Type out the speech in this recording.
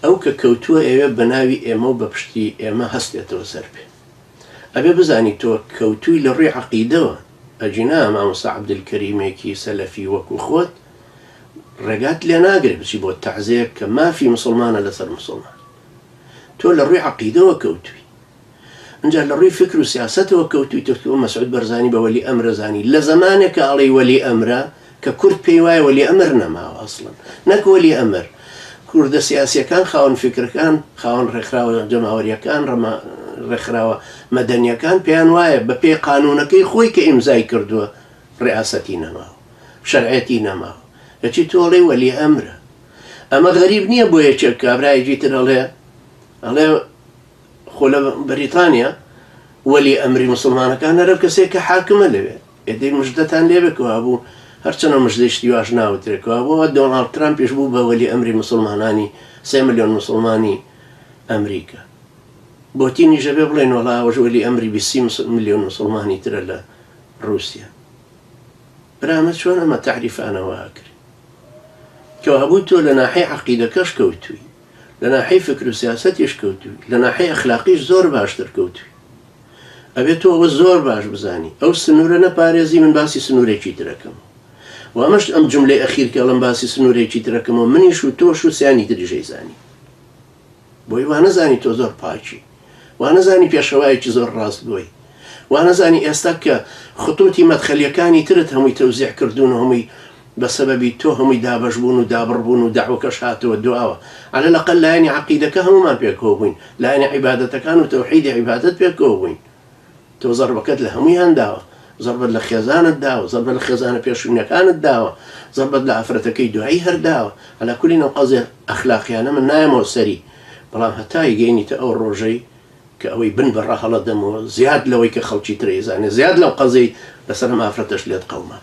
ئەو کە کەوتووە ئێوە بە ناوی ئێمە و بە پشتی ئێمە هەستێتەوە سەر پێ ئەبێ بزانی تۆ کەوتووی لە ڕووی عەقیدەوە ئەجینا مامۆستا عەبدولکەریمێکی سەلەفی وەکو خۆت ڕێگات لێ ناگرێت بچی بۆ تەعزیەک کە مافی مسلمانە لەسەر مسلمان تۆ لە ڕووی عەقیدەوە کەوتووی اینجا لە ڕووی فکر و سیاسەتەوە کەوتووی تۆ مەسعود بەرزانی بە وەلی ئەمرە زانی لە زەمانێکە ئەڵێی وەلی ئەمرە کە کورد پێی وایە وەلی ئەمر نەماوە ئەسڵن نەک وەلی ئەمر کوردە سیاسیەکان خاوەن فکرەکان خاوەن ڕێکخراوە جەماوەریەکان ڕێکخراوە مەدەنیەکان پێیان وایە بە پێی قانونەکەی خۆی کە ئیمزای کردووە ڕێئاسەتی نەماوە شەرعەتی نەماوە ئەچی تۆڵێ وەلی ئەمرە ئەمە غەریب نییە بۆ یەکێک کابرایەکی تر ئەڵێ خۆ لە بەریتانیا وەلی ئەمری مسلمانەکان هەرە کەسێک کە حاکمە لەوێ ئێدەی مژدەتان لێبێکەوە بوو هەرچەنە مژدەشتی واش ناوترێکەوە بۆەوە دۆناڵد ترامپیش بوو بە وەلی ئەمری مسلمانانی 3 ملیۆن مسلمانی ئەمریکا بۆتینی ژەبێ بڵێن وەڵا ئەوەش وەلی ئەمری 20 ملیۆن مسلمانی ترە لە رووسیا برامە چۆن ئەمە تەعریفانەوە کرد کەوا هەبوو تۆ لە ناحەی عەقیدەکەش کەوتووی لە ناحەی فکر و سیاسەتیش کەوتووی لە ناحەی ئەخلاقیش زۆر باشتر کەوتووی ئەبێت تۆ ئەوە زۆر باش بزانی ئەو سنوورە نەپارێزی من باسی سنوورێکی ترەکەم و ئەمەش ئەم جملەی ئەخیر کە ئەڵەم باسی سنوورێکی ترەکەمەوە منیش و تۆش و سیانی تریژەی زانی بۆی وانەزانی تۆ زۆر پاچی وانەزانی پێشەوایەکی زۆر ڕاستگۆی وانەزانی ئێستا کە خطوتی مەدخەلیەکانی ترت هەمووی تەوزیع کردوون و هەمووی بەسەبەبی تۆ هەمووی دابەشبوون و دابڕبوون و داعوەکەش هاتەوە دواوە على الأقل لایەنی عەقیدەکە هەمومان پێکەوە بووین لایەنی عیبادەتەکان و تەوحیدی عیبادەت پێکەوە بووین تۆ زەربەکەت لە هەموویان داوە زەربەت لە خێزانت داوە زەربەت لە خێزانە پێشوونەکانت داوە زەربەت لە ئافرەتەکەی دوایی هەرداوە على كل قەزێ ئەخلاقیانە من نایەمەوە سەری بەڵام هەتای گەینیتە ئەو ڕۆژەی کە ئەوەی بن بەڕە هەڵەدەمەوە زیاد لەوەی کە خەڵکی ترەیزانێ زیاد لەو قەزەی لەسەر ئەم ئافرەتەش لێت قەومە